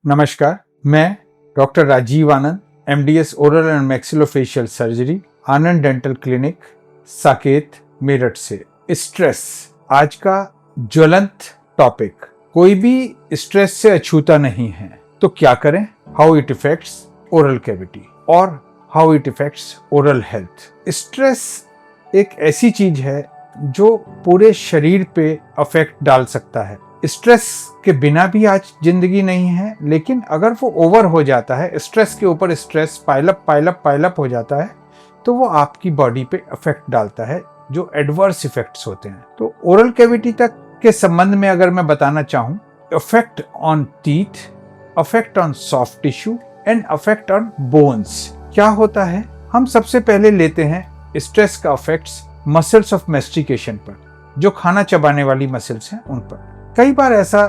नमस्कार, मैं doctor Rajeev Anand, MDS oral and maxillofacial surgery, Anand dental clinic, Saket, Meerut से। स्ट्रेस आज का ज्वलंत टॉपिक। कोई भी स्ट्रेस से अछूता नहीं है, तो क्या करें? How it affects oral cavity और how it affects oral health. Stress एक ऐसी चीज है जो पूरे शरीर पे अफेक्ट डाल सकता है। स्ट्रेस के बिना भी आज जिंदगी नहीं है, लेकिन अगर वो ओवर हो जाता है, स्ट्रेस के ऊपर स्ट्रेस पाइल अप हो जाता है, तो वो आपकी बॉडी पे इफेक्ट डालता है, जो एडवर्स इफेक्ट्स होते हैं। तो ओरल कैविटी तक के संबंध में अगर मैं बताना चाहूँ, effect on teeth, effect on soft tissue and effect on bones. क्या होता है? हम सबसे पहले लेते हैं स्ट्रेस का इफेक्ट्स मसल्स ऑफ मैस्टिकेशन पर, जो खाना चबाने वाली मसल्स हैं उन पर। कई बार ऐसा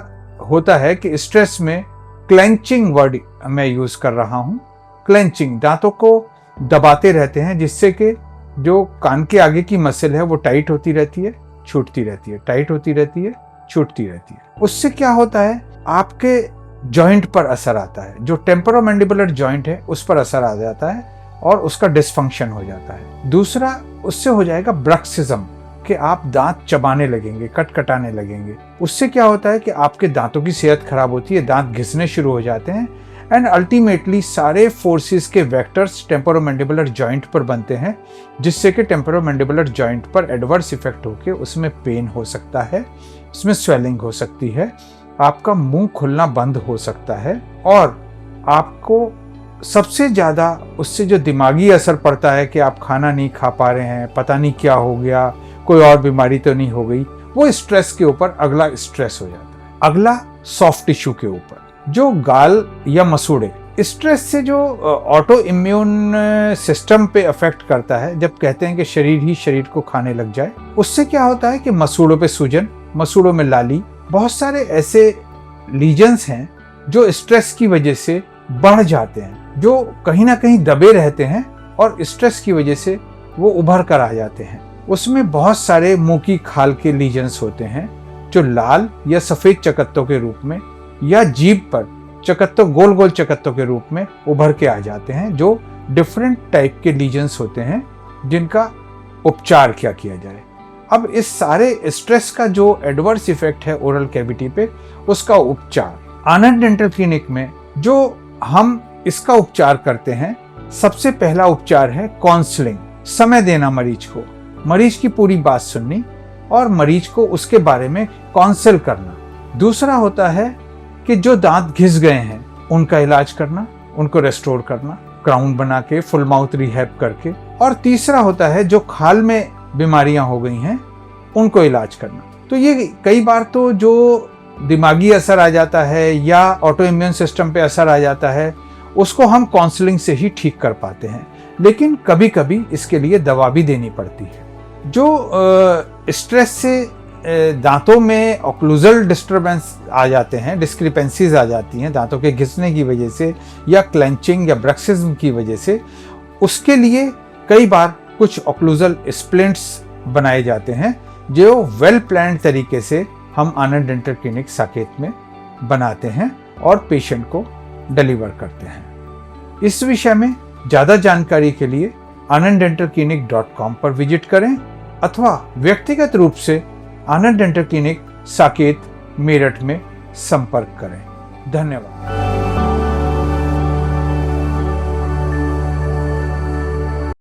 होता है कि स्ट्रेस में क्लेंचिंग वर्ड मैं यूज कर रहा हूं। क्लेंचिंग, दांतों को दबाते रहते हैं, जिससे कि जो कान के आगे की मसल है वो टाइट होती रहती है, छूटती रहती है, टाइट होती रहती है, छूटती रहती है। उससे क्या होता है? आपके जॉइंट पर असर आता है, जो टेम्पोरोमैंडिबुलर जॉइंट है उस पर असर आ जाता है और उसका डिसफंक्शन हो जाता है। दूसरा, उससे हो जाएगा ब्रक्सिज्म, कि आप दांत चबाने लगेंगे, कटकटाने लगेंगे। उससे क्या होता है कि आपके दांतों की सेहत खराब होती है, दांत घिसने शुरू हो जाते हैं एंड अल्टीमेटली सारे फोर्सेस के वेक्टर्स टेम्पोरोमैंडिबुलर जॉइंट पर बनते हैं, जिससे कि टेम्पोरोमैंडिबुलर जॉइंट पर एडवर्स इफेक्ट होकर उसमें पेन हो सकता है, उसमें स्वेलिंग हो सकती है, आपका मुंह खुलना बंद हो सकता है और आपको सबसे ज्यादा उससे जो दिमागी असर पड़ता है कि आप खाना नहीं खा पा रहे हैं, पता नहीं क्या हो गया, कोई और बीमारी तो नहीं हो गई, वो स्ट्रेस के ऊपर अगला स्ट्रेस हो जाता है। अगला सॉफ्ट टिश्यू के ऊपर, जो गाल या मसूड़े, स्ट्रेस से जो ऑटो इम्यून सिस्टम पे अफेक्ट करता है। जब कहते हैं कि शरीर ही शरीर को खाने लग जाए, उससे क्या होता है कि मसूड़ों पे सूजन, मसूड़ों में लाली, बहुत सारे ऐसे लीजन्स हैं जो स्ट्रेस की वजह से बढ़ जाते हैं, जो कहीं ना कहीं दबे रहते हैं और स्ट्रेस की वजह से वो उभर कर आ जाते हैं। उसमें बहुत सारे मुंह की खाल के लीजन्स होते हैं, जो लाल या सफेद चकत्तों के रूप में या जीभ पर चकत्तों, गोल गोल चकत्तों के रूप में उभर के आ जाते हैं, जो डिफरेंट टाइप के लीजन्स होते हैं, जिनका उपचार क्या किया जाए। अब इस सारे स्ट्रेस का जो एडवर्स इफेक्ट है ओरल कैविटी पे, उसका उपचार आनंद डेंटल क्लिनिक में जो हम इसका उपचार करते हैं, सबसे पहला उपचार है काउंसलिंग। समय देना मरीज को, मरीज की पूरी बात सुननी और मरीज को उसके बारे में काउंसल करना। दूसरा होता है कि जो दांत घिस गए हैं उनका इलाज करना, उनको रेस्टोर करना, क्राउन बना के, फुल माउथ रिहैब करके। और तीसरा होता है जो खाल में बीमारियां हो गई हैं उनको इलाज करना। तो ये कई बार तो जो दिमागी असर आ जाता है या ऑटो इम्यून सिस्टम पे असर आ जाता है, उसको हम काउंसलिंग से ही ठीक कर पाते हैं, लेकिन कभी कभी इसके लिए दवा भी देनी पड़ती है। जो स्ट्रेस से दांतों में ऑक्लूजल डिस्टर्बेंस आ जाते हैं, डिस्क्रिपेंसीज आ जाती हैं दांतों के घिसने की वजह से या क्लेंचिंग या ब्रक्सिज्म की वजह से, उसके लिए कई बार कुछ ऑक्लूजल स्प्लिंट्स बनाए जाते हैं, जो वेल प्लान्ड तरीके से हम आनंद डेंटल क्लिनिक साकेत में बनाते हैं और पेशेंट को डिलीवर करते हैं। इस विषय में ज़्यादा जानकारी के लिए ananddentalclinic.com पर विजिट करें अथवा व्यक्तिगत रूप से आनंद डेंटल क्लिनिक साकेत, मेरठ में संपर्क करें। धन्यवाद।